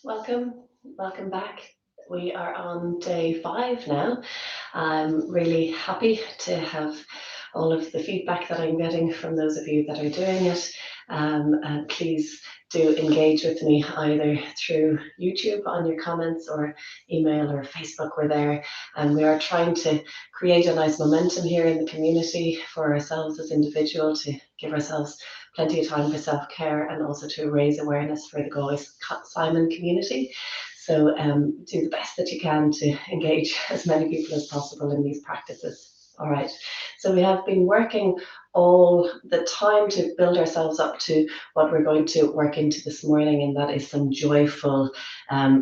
Welcome back. We are on day 5 now. I'm really happy to have all of the feedback that I'm getting from those of you that are doing it. And please do engage with me either through YouTube on your comments or email or Facebook. We're there, and we are trying to create a nice momentum here in the community for ourselves as individuals, to give ourselves plenty of time for self-care and also to raise awareness for the Galway Simon community. So do the best that you can to engage as many people as possible in these practices. All right. So we have been working all the time to build ourselves up to what we're going to work into this morning, and that is some joyful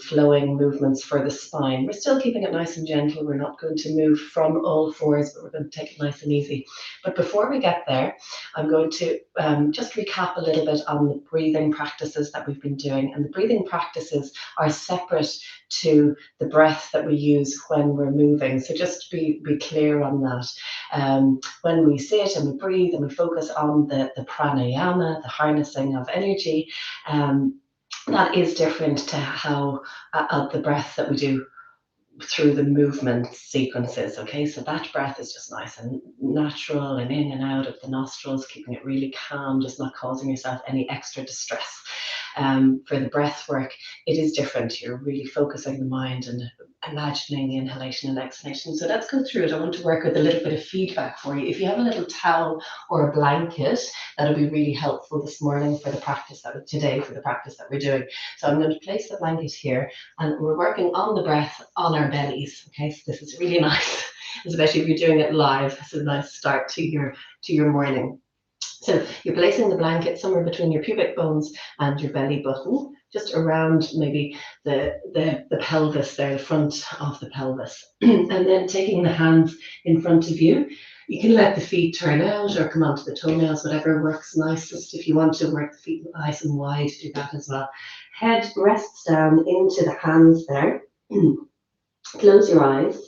flowing movements for the spine. We're still keeping it nice and gentle. We're not going to move from all fours, but we're going to take it nice and easy. But before we get there, I'm going to just recap a little bit on the breathing practices that we've been doing. And the breathing practices are separate to the breath that we use when we're moving. So just be clear on that. When we sit and we breathe and we focus on the pranayama, the harnessing of energy, that is different to how the breath that we do through the movement sequences. Okay, so that breath is just nice and natural and in and out of the nostrils, keeping it really calm, just not causing yourself any extra distress. For the breath work, it is different. You're really focusing the mind and imagining the inhalation and exhalation. So let's go through it. I want to work with a little bit of feedback for you. If you have a little towel or a blanket, that'll be really helpful this morning for the practice that we're doing. So I'm going to place the blanket here, and we're working on the breath on our bellies. Okay, so this is really nice, especially if you're doing it live. It's a nice start to your morning. So you're placing the blanket somewhere between your pubic bones and your belly button, just around maybe the pelvis there, the front of the pelvis. And then taking the hands in front of you, you can let the feet turn out or come onto the toenails, whatever works nicest. If you want to work the feet nice and wide, do that as well. Head rests down into the hands there. Close your eyes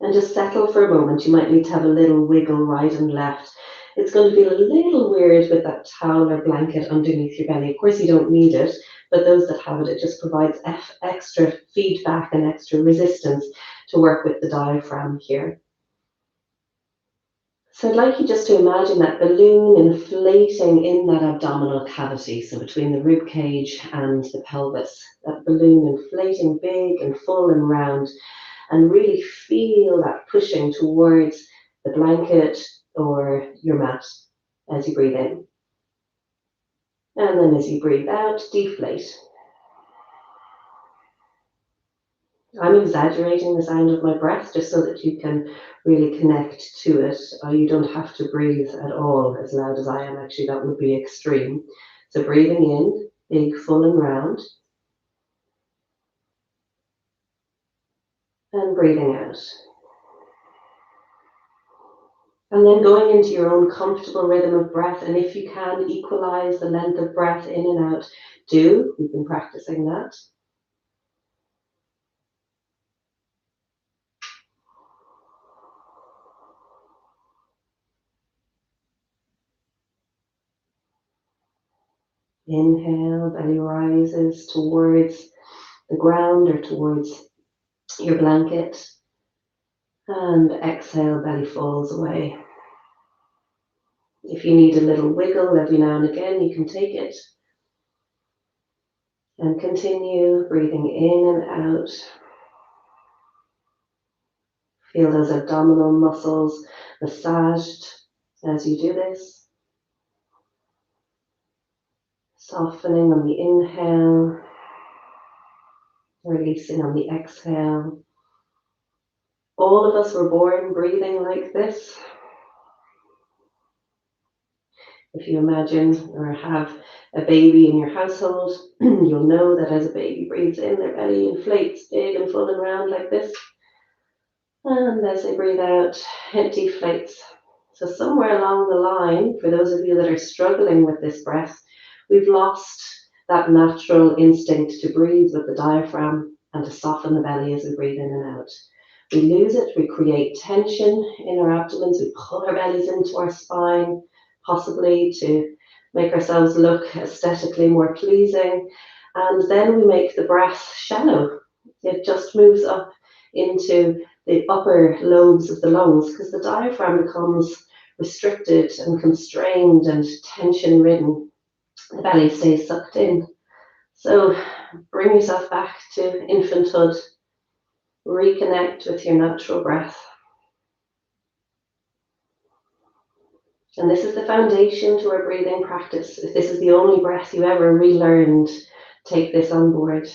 and just settle for a moment. You might need to have a little wiggle right and left. It's going to feel a little weird with that towel or blanket underneath your belly. Of course, you don't need it, but those that have it, it just provides extra feedback and extra resistance to work with the diaphragm here. So I'd like you just to imagine that balloon inflating in that abdominal cavity, so between the rib cage and the pelvis, that balloon inflating big and full and round, and really feel that pushing towards the blanket or your mat as you breathe in. And then as you breathe out, deflate. I'm exaggerating the sound of my breath just so that you can really connect to it. You don't have to breathe at all as loud as I am. Actually, that would be extreme. So breathing in, big, full and round. And breathing out. And then going into your own comfortable rhythm of breath. And if you can, equalize the length of breath in and out. We've been practicing that. Inhale, belly rises towards the ground or towards your blanket. And exhale, belly falls away. If you need a little wiggle every now and again, you can take it. And continue breathing in and out. Feel those abdominal muscles massaged as you do this. Softening on the inhale, releasing on the exhale. All of us were born breathing like this. If you imagine or have a baby in your household, you'll know that as a baby breathes in, their belly inflates big and full and round like this. And as they breathe out, it deflates. So somewhere along the line, for those of you that are struggling with this breath, we've lost that natural instinct to breathe with the diaphragm and to soften the belly as we breathe in and out. We lose it, we create tension in our abdomens, we pull our bellies into our spine, possibly to make ourselves look aesthetically more pleasing. And then we make the breath shallow. It just moves up into the upper lobes of the lungs because the diaphragm becomes restricted and constrained and tension ridden. The belly stays sucked in. So bring yourself back to infanthood. Reconnect with your natural breath. And this is the foundation to our breathing practice. If this is the only breath you ever relearned, take this on board.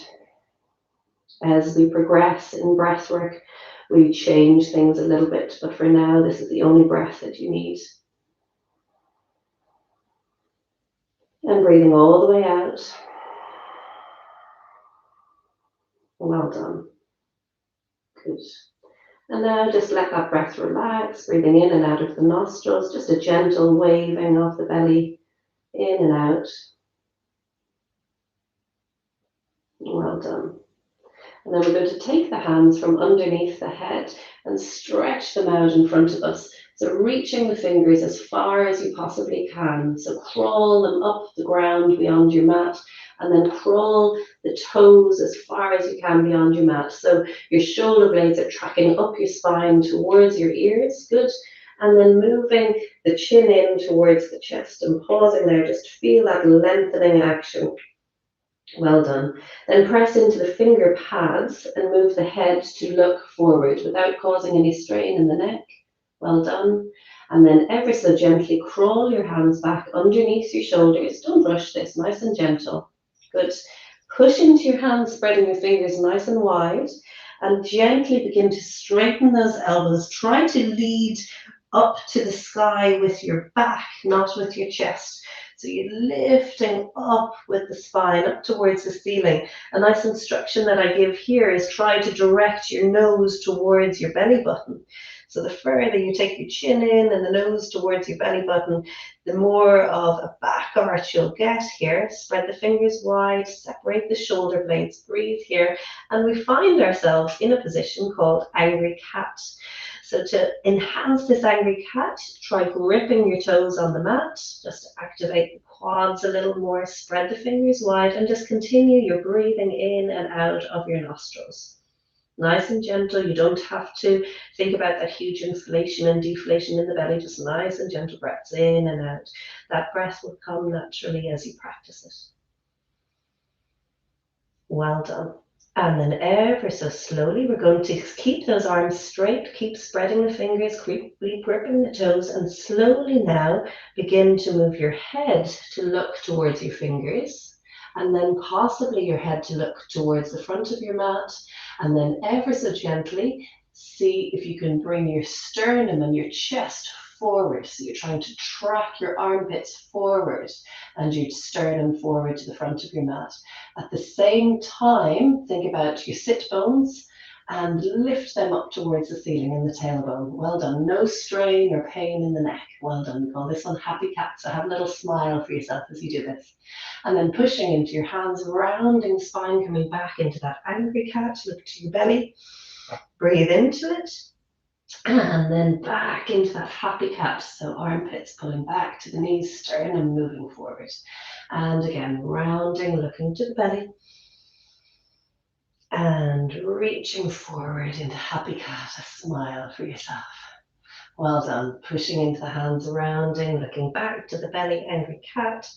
As we progress in breath work, we change things a little bit, but for now, this is the only breath that you need. And breathing all the way out. Well done. Good. And now just let that breath relax, breathing in and out of the nostrils, just a gentle waving of the belly in and out. Well done. And then we're going to take the hands from underneath the head and stretch them out in front of us. So reaching the fingers as far as you possibly can. So crawl them up the ground beyond your mat, and then crawl the toes as far as you can beyond your mat. So your shoulder blades are tracking up your spine towards your ears. Good. And then moving the chin in towards the chest and pausing there. Just feel that lengthening action. Well done. Then press into the finger pads and move the head to look forward without causing any strain in the neck. Well done. And then ever so gently crawl your hands back underneath your shoulders. Don't rush this, nice and gentle. Good. Push into your hands, spreading your fingers nice and wide, and gently begin to straighten those elbows. Try to lead up to the sky with your back, not with your chest. So you're lifting up with the spine up towards the ceiling. A nice instruction that I give here is try to direct your nose towards your belly button. So the further you take your chin in and the nose towards your belly button, the more of a back arch you'll get here. Spread the fingers wide, separate the shoulder blades, breathe here, and we find ourselves in a position called angry cat. So to enhance this angry cat, try gripping your toes on the mat, just to activate the quads a little more, spread the fingers wide, and just continue your breathing in and out of your nostrils. Nice and gentle, you don't have to think about that huge inflation and deflation in the belly, just nice and gentle breaths in and out. That breath will come naturally as you practice it. Well done. And then ever so slowly, we're going to keep those arms straight, keep spreading the fingers, keep gripping the toes, and slowly now begin to move your head to look towards your fingers, and then possibly your head to look towards the front of your mat, and then ever so gently, see if you can bring your sternum and your chest forward. So you're trying to track your armpits forward and your sternum forward to the front of your mat. At the same time, think about your sit bones and lift them up towards the ceiling and the tailbone. Well done. No strain or pain in the neck. Well done. We call this one happy cat. So have a little smile for yourself as you do this. And then pushing into your hands, rounding the spine, coming back into that angry cat. Look to your belly. Breathe into it. And then back into that happy cat. So armpits pulling back to the knees, sternum moving forward. And again, rounding, looking to the belly. And reaching forward into happy cat, a smile for yourself. Well done. Pushing into the hands, rounding, looking back to the belly, angry cat.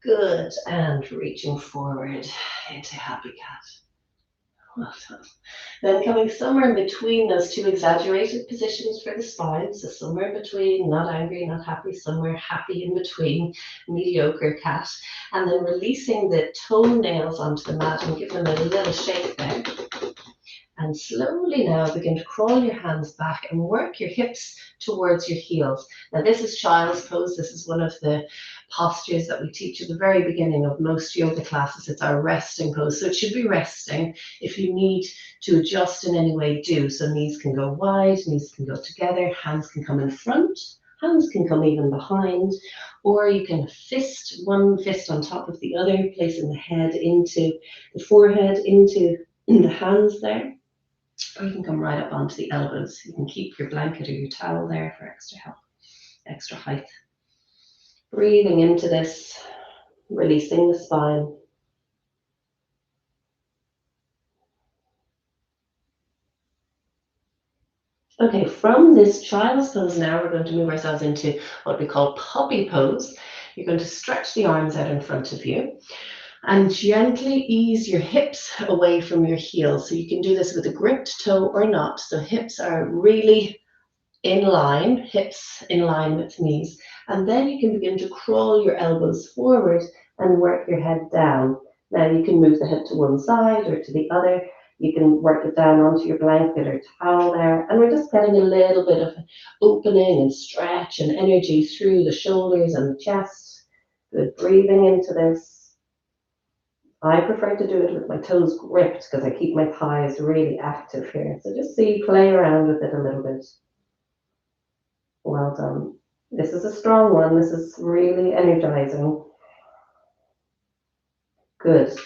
Good. And reaching forward into happy cat. Well done. Then coming somewhere in between those two exaggerated positions for the spine, so somewhere in between, not angry, not happy, somewhere happy in between, mediocre cat, and then releasing the toenails onto the mat and give them a little shake there. And slowly now begin to crawl your hands back and work your hips towards your heels. Now this is child's pose. This is one of the postures that we teach at the very beginning of most yoga classes. It's our resting pose. So it should be resting. If you need to adjust in any way, do. So knees can go wide, knees can go together, hands can come in front, hands can come even behind, or you can fist one fist on top of the other, placing the head into the forehead, into the hands there. Or you can come right up onto the elbows. You can keep your blanket or your towel there for extra help, extra height. Breathing into this, releasing the spine. Okay, from this child's pose now, we're going to move ourselves into what we call puppy pose. You're going to stretch the arms out in front of you and gently ease your hips away from your heels. So you can do this with a gripped toe or not. So hips are really in line, hips in line with knees. And then you can begin to crawl your elbows forward and work your head down. Now you can move the head to one side or to the other. You can work it down onto your blanket or towel there. And we're just getting a little bit of opening and stretch and energy through the shoulders and the chest. Good, breathing into this. I prefer to do it with my toes gripped because I keep my thighs really active here. So just see, play around with it a little bit. Well done. This is a strong one. This is really energizing. Good.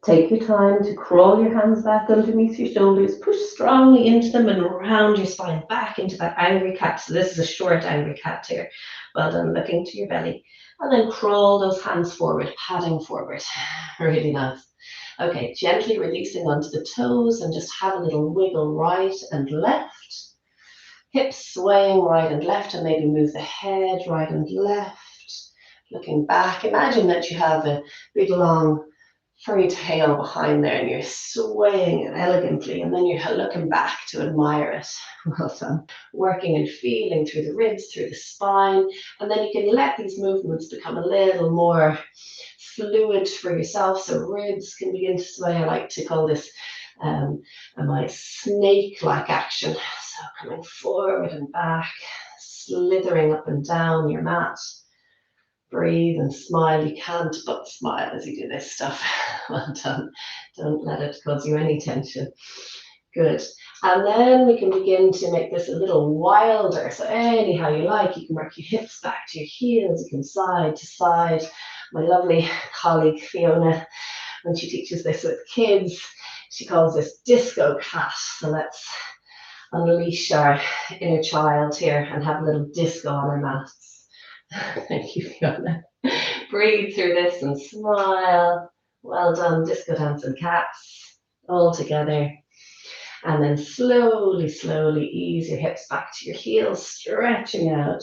Take your time to crawl your hands back underneath your shoulders. Push strongly into them and round your spine back into that angry cat. So this is a short angry cat here. Well done. Looking to your belly. And then crawl those hands forward, padding forward. Really nice. Okay, gently releasing onto the toes and just have a little wiggle right and left. Hips swaying right and left, and maybe move the head right and left. Looking back, imagine that you have a big long furry tail behind there and you're swaying it elegantly, and then you're looking back to admire it. Well done. Working and feeling through the ribs, through the spine, and then you can let these movements become a little more fluid for yourself, so ribs can begin to sway. I like to call this my snake-like action. So coming forward and back, slithering up and down your mat. Breathe and smile. You can't but smile as you do this stuff. Well done. Don't let it cause you any tension. Good. And then we can begin to make this a little wilder. So anyhow you like, you can work your hips back to your heels, you can side to side. My lovely colleague Fiona, when she teaches this with kids, she calls this disco cat. So let's unleash our inner child here and have a little disco on our mats. Thank you, Fiona. Breathe through this and smile. Well done, disco dancing cats. All together. And then slowly, slowly ease your hips back to your heels, stretching out.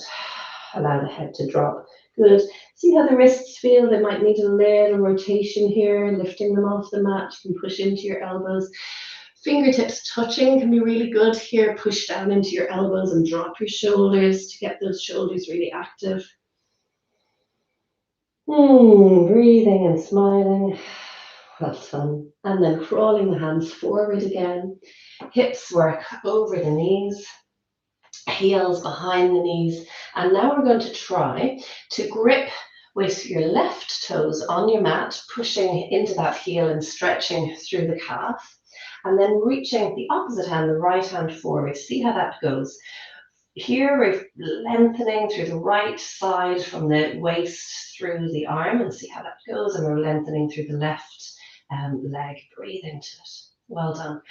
Allow the head to drop. Good. See how the wrists feel? They might need a little rotation here, lifting them off the mat. You can push into your elbows. Fingertips touching can be really good here. Push down into your elbows and drop your shoulders to get those shoulders really active. Breathing and smiling. Well done. And then crawling the hands forward again. Hips work over the knees. Heels behind the knees. And now we're going to try to grip with your left toes on your mat, pushing into that heel and stretching through the calf. And then reaching the opposite hand, the right hand forward. See how that goes. Here we're lengthening through the right side from the waist through the arm, and see how that goes. And we're lengthening through the left leg. Breathe into it. Well done.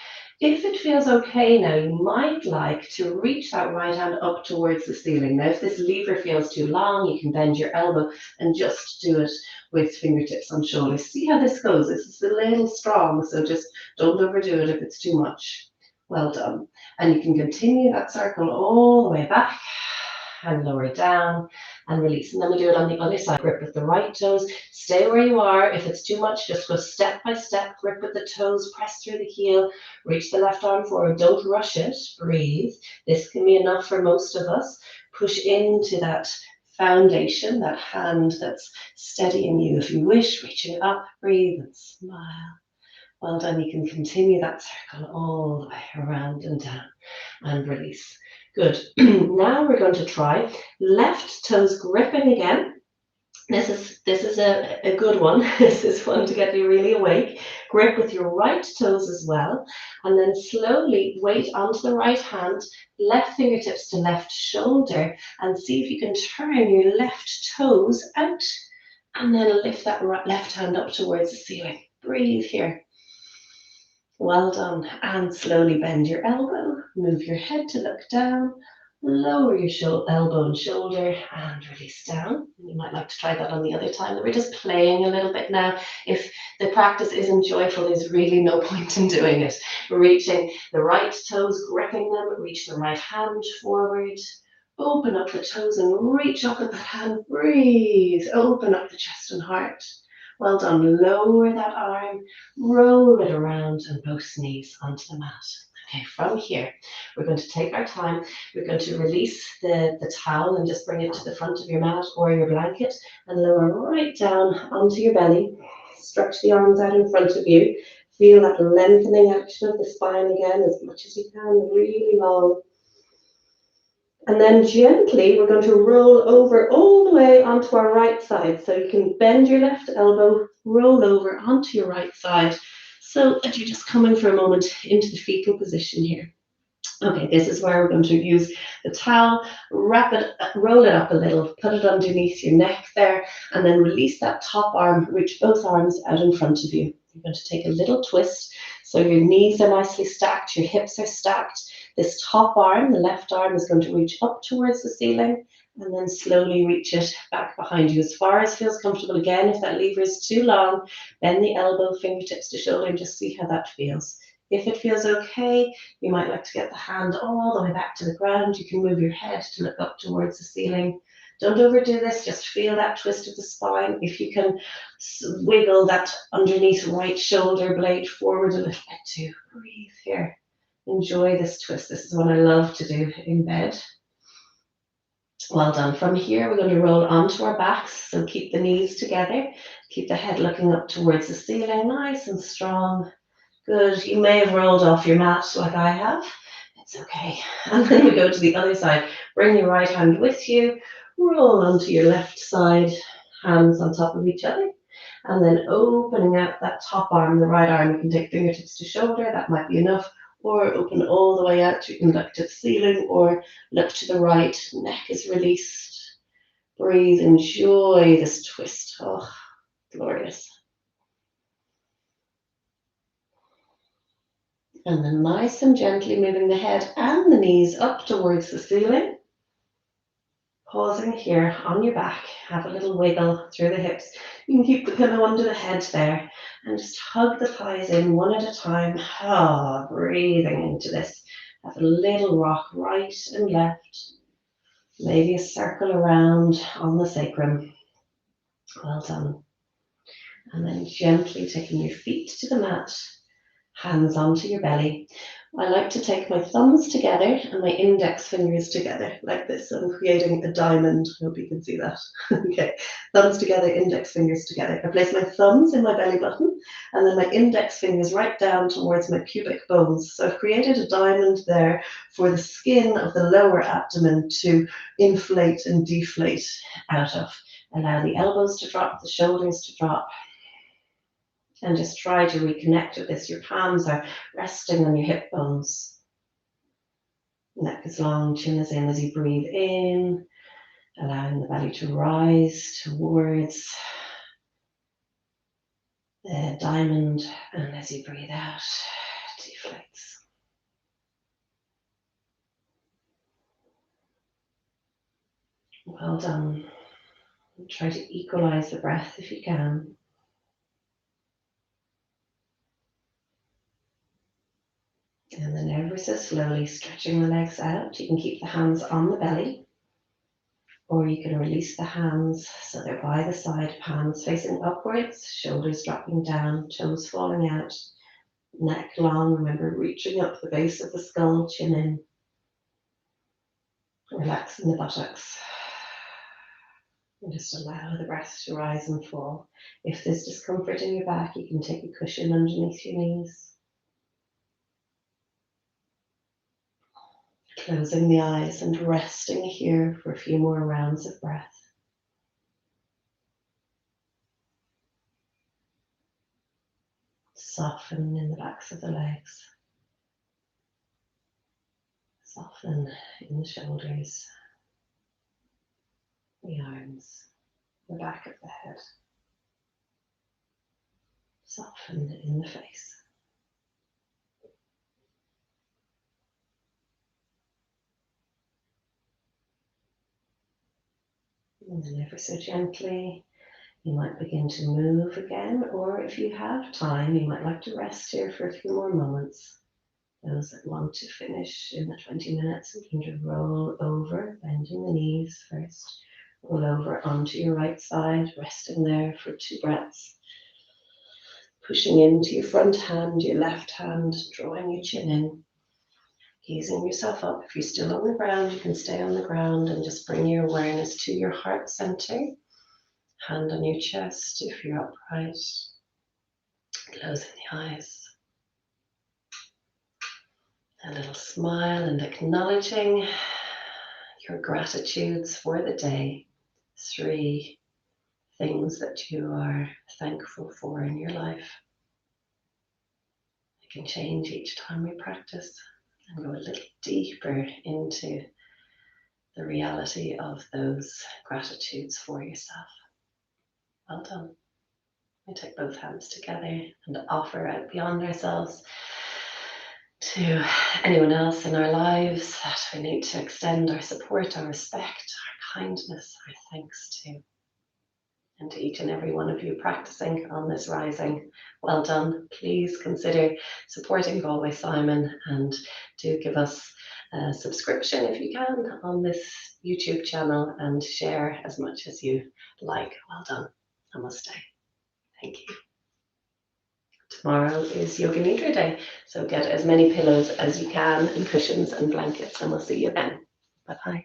If it feels okay now, you might like to reach that right hand up towards the ceiling. Now, if this lever feels too long, you can bend your elbow and just do it with fingertips on shoulders. See how this goes. This is a little strong, so just don't overdo it if it's too much. Well done. And you can continue that circle all the way back and lower down and release. And then we do it on the other side. Grip with the right toes. Stay where you are. If it's too much, just go step by step. Grip with the toes. Press through the heel. Reach the left arm forward. Don't rush it. Breathe. This can be enough for most of us. Push into that foundation, that hand that's steadying you. If you wish, reaching up. Breathe and smile. Well done. You can continue that circle all the way around and down and release. Good. Now we're going to try left toes gripping again. This is a good one. This is one to get you really awake. Grip with your right toes as well. And then slowly weight onto the right hand, left fingertips to left shoulder, and see if you can turn your left toes out and then lift that left hand up towards the ceiling. Breathe here. Well done. And slowly bend your elbow. Move your head to look down. Lower your elbow and shoulder and release down. You might like to try that on the other time. We're just playing a little bit now. If the practice isn't joyful, there's really no point in doing it. Reaching the right toes, gripping them, reach the right hand forward. Open up the toes and reach up with that hand. Breathe. Open up the chest and heart. Well done. Lower that arm, roll it around and both knees onto the mat. Okay, from here, we're going to take our time. We're going to release the towel and just bring it to the front of your mat or your blanket and lower right down onto your belly. Stretch the arms out in front of you. Feel that lengthening action of the spine again as much as you can, really long. And then gently, we're going to roll over all the way onto our right side. So you can bend your left elbow, roll over onto your right side, so that you're just coming for a moment into the fetal position here. Okay, this is where we're going to use the towel, wrap it, roll it up a little, put it underneath your neck there, and then release that top arm, reach both arms out in front of you. You're going to take a little twist, so your knees are nicely stacked, your hips are stacked. This top arm, the left arm, is going to reach up towards the ceiling, and then slowly reach it back behind you as far as feels comfortable. Again, if that lever is too long, bend the elbow, fingertips to shoulder, and just see how that feels. If it feels okay, you might like to get the hand all the way back to the ground. You can move your head to look up towards the ceiling. Don't overdo this, just feel that twist of the spine. If you can wiggle that underneath right shoulder blade forward a little bit too. Breathe here. Enjoy this twist. This is what I love to do in bed. Well done. From here, we're going to roll onto our backs. So keep the knees together. Keep the head looking up towards the ceiling, nice and strong. Good. You may have rolled off your mat like I have. It's okay. And then we go to the other side. Bring your right hand with you. Roll onto your left side, hands on top of each other. And then opening out that top arm, the right arm, you can take fingertips to shoulder. That might be enough. Or open all the way out. You can look to the ceiling or look to the right. Neck is released. Breathe. Enjoy this twist. Oh, glorious. And then nice and gently moving the head and the knees up towards the ceiling. Pausing here on your back. Have a little wiggle through the hips. You can keep the pillow under the head there and just hug the thighs in one at a time. Breathing into this. Have a little rock right and left. Maybe a circle around on the sacrum. Well done. And then gently taking your feet to the mat. Hands onto your belly. I like to take my thumbs together and my index fingers together like this. I'm creating a diamond. I hope you can see that. Okay, thumbs together, index fingers together. I place my thumbs in my belly button and then my index fingers right down towards my pubic bones. So I've created a diamond there for the skin of the lower abdomen to inflate and deflate out of. Allow the elbows to drop, the shoulders to drop. And just try to reconnect with this. Your palms are resting on your hip bones. Neck is long, chin is in as you breathe in, allowing the belly to rise towards the diamond, and as you breathe out, deflates. Well done. Try to equalize the breath if you can. And then ever so slowly stretching the legs out. You can keep the hands on the belly, or you can release the hands so they're by the side, palms facing upwards, shoulders dropping down, toes falling out, neck long. Remember, reaching up the base of the skull, chin in. Relaxing the buttocks. And just allow the breath to rise and fall. If there's discomfort in your back, you can take a cushion underneath your knees. Closing the eyes and resting here for a few more rounds of breath. Soften in the backs of the legs. Soften in the shoulders, the arms, the back of the head. Soften in the face. And then ever so gently, you might begin to move again, or if you have time, you might like to rest here for a few more moments. Those that want to finish in the 20 minutes begin to roll over, bending the knees first. Roll over onto your right side, resting there for 2 breaths. Pushing into your front hand, your left hand, drawing your chin in. Easing yourself up. If you're still on the ground, you can stay on the ground and just bring your awareness to your heart center. Hand on your chest if you're upright. Closing the eyes. A little smile and acknowledging your gratitudes for the day. 3 things that you are thankful for in your life. It can change each time we practice and go a little deeper into the reality of those gratitudes for yourself. Well done. We take both hands together and offer out beyond ourselves to anyone else in our lives that we need to extend our support, our respect, our kindness, our thanks to. And to each and every one of you practicing on this rising, well done. Please consider supporting Galway Simon and do give us a subscription if you can on this YouTube channel and share as much as you like. Well done. Namaste. Thank you. Tomorrow is Yoga Nidra Day, so get as many pillows as you can and cushions and blankets, and we'll see you then. Bye-bye.